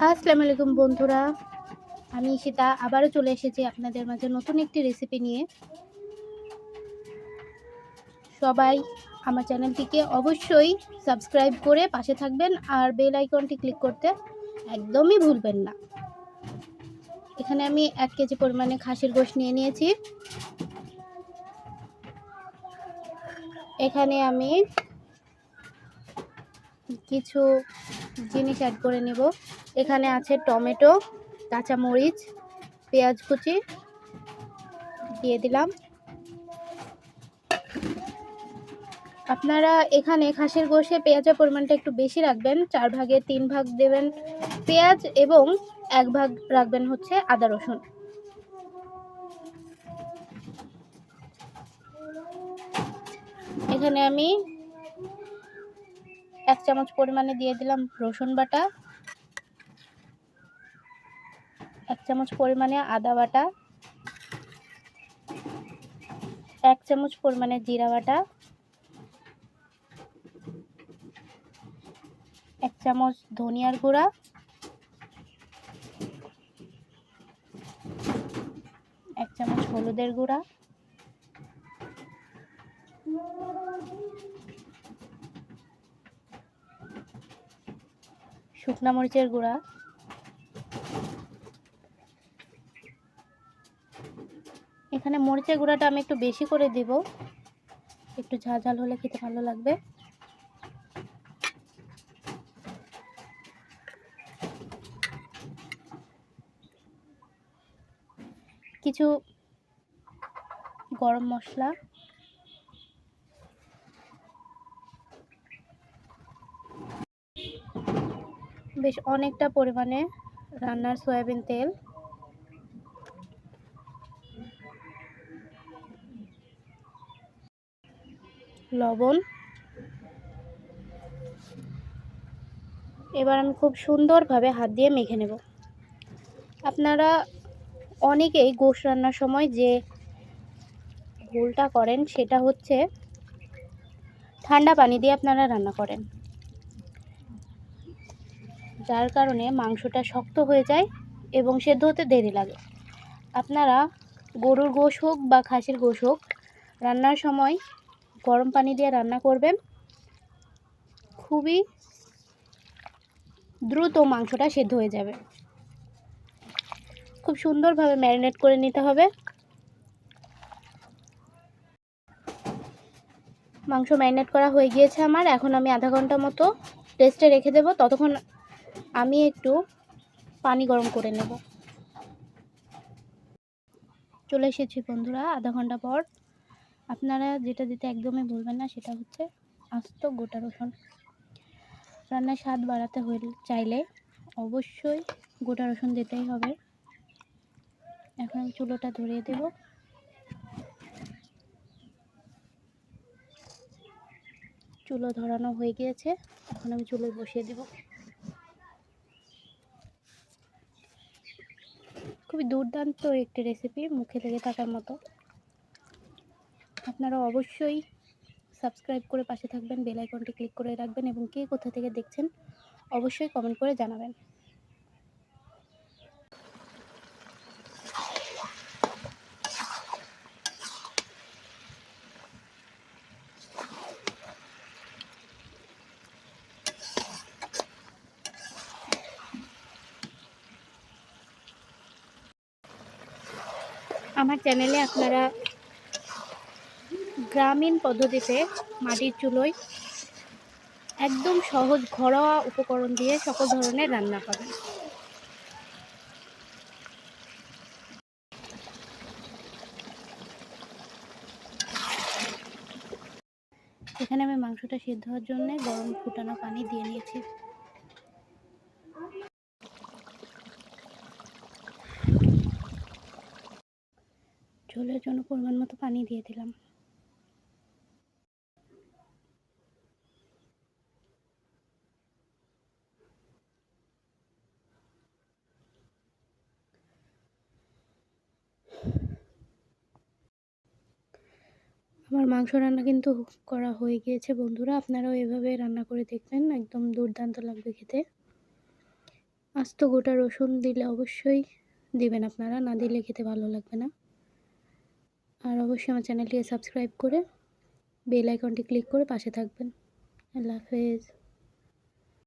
আসসালামু আলাইকুম বন্ধুরা। আমি ঈশিতা আবারও চলে এসেছি আপনাদের মাঝে নতুন একটি রেসিপি নিয়ে। সবাই আমার চ্যানেলটিকে অবশ্যই সাবস্ক্রাইব করে পাশে থাকবেন আর বেল আইকনটি ক্লিক করতে একদমই ভুলবেন না। এখানে আমি 1 কেজি পরিমাণে খাসির গোশত নিয়ে নিয়েছি। এখানে আমি কিছু জিনিস অ্যাড করে নেব। এখানে আছে টমেটো, কাঁচামরিচ, পেঁয়াজ কুচি দিয়ে দিলাম। আপনারা এখানে খাসির গোশে পেঁয়াজের পরিমাণটা একটু বেশি রাখবেন। 4 ভাগে 3 ভাগ দেবেন পেঁয়াজ এবং 1 ভাগ রাখবেন হচ্ছে আদা রসুন। এখানে আমি 1 চামচ পরিমাণে দিয়ে দিলাম রসুন বাটা, 1 চামচ পরিমাণে আদা বাটা, 1 চামচ পরিমাণে জিরা বাটা, 1 চামচ ধনিয়ার গুঁড়া, 1 চামচ হলুদের গুঁড়া, শুকনা মরিচের গুঁড়া, এখানে মরিচের গুঁড়াটা আমি একটু বেশি করে দিব, একটু ঝাল ঝাল হলে খেতে ভালো লাগবে। কিছু গরম মশলা, বেশ অনেকটা পরিমাণে রান্নার সয়াবিন তেল, লবণ। এবার আমি খুব সুন্দরভাবে হাত দিয়ে মেখে নেব। আপনারা অনেকেই গোশত রান্নার সময় যে ভুলটা করেন সেটা হচ্ছে ঠান্ডা পানি দিয়ে আপনারা রান্না করেন, যার কারণে মাংসটা শক্ত হয়ে যায় এবং সেদ্ধ হতে দেরি লাগে। আপনারা গরুর গোশত হোক বা খাসির গোশত হোক রান্নার সময় গরম পানি দিয়ে রান্না করবেন, খুবই দ্রুত মাংসটা সেদ্ধ হয়ে যাবে। খুব সুন্দরভাবে ম্যারিনেট করে নিতে হবে। মাংস ম্যারিনেট করা হয়ে গিয়েছে আমার। এখন আমি আধা ঘন্টা মতো রেস্টে রেখে দেব। ততক্ষণ আমি একটু পানি গরম করে নেব। চলে এসেছি বন্ধুরা আধা ঘন্টা পর। আপনারা যেটা দিতে একদমই ভুলবেন না সেটা হচ্ছে আস্ত গোটা রসুন। রান্নার স্বাদ বাড়াতে হলে চাইলে অবশ্যই গোটা রসুন দিতেই হবে। এখন আমি চুলোটা ধরিয়ে দেব। চুলো ধরানো হয়ে গিয়েছে, এখন আমি চুলোয় বসিয়ে দেব। খুবই দুর্দান্ত একটি রেসিপি, মুখে লেগে থাকার মতো। আপনারা অবশ্যই সাবস্ক্রাইব করে পাশে থাকবেন, বেল আইকনটি ক্লিক করে রাখবেন এবং কে কোথা থেকে দেখছেন অবশ্যই কমেন্ট করে জানাবেন। আমার চ্যানেলে আপনারা গ্রামীণ পদ্ধতিতে মাটির চুলোয় একদম সহজ ঘরোয়া উপকরণ দিয়ে সকল ধরনের রান্না পাবেন। এখানে আমি মাংসটা সিদ্ধ হওয়ার জন্য গরম ফুটানো পানি দিয়ে নিয়েছি। ঝোলের জন্য পরিমাণ মতো পানি দিয়ে দিলাম। আমার মাংস রান্না কিন্তু করা হয়ে গিয়েছে বন্ধুরা, আপনারাও এভাবে রান্না করে দেখবেন, একদম দুর্দান্ত লাগবে খেতে। আস্ত গোটা রসুন দিলে অবশ্যই দিবেন আপনারা, না দিলে খেতে ভালো লাগবে না। আর অবশ্যই আমার চ্যানেলটিকে সাবস্ক্রাইব করে বেল আইকনটি ক্লিক করে পাশে থাকবেন। আল্লাহ হাফেজ।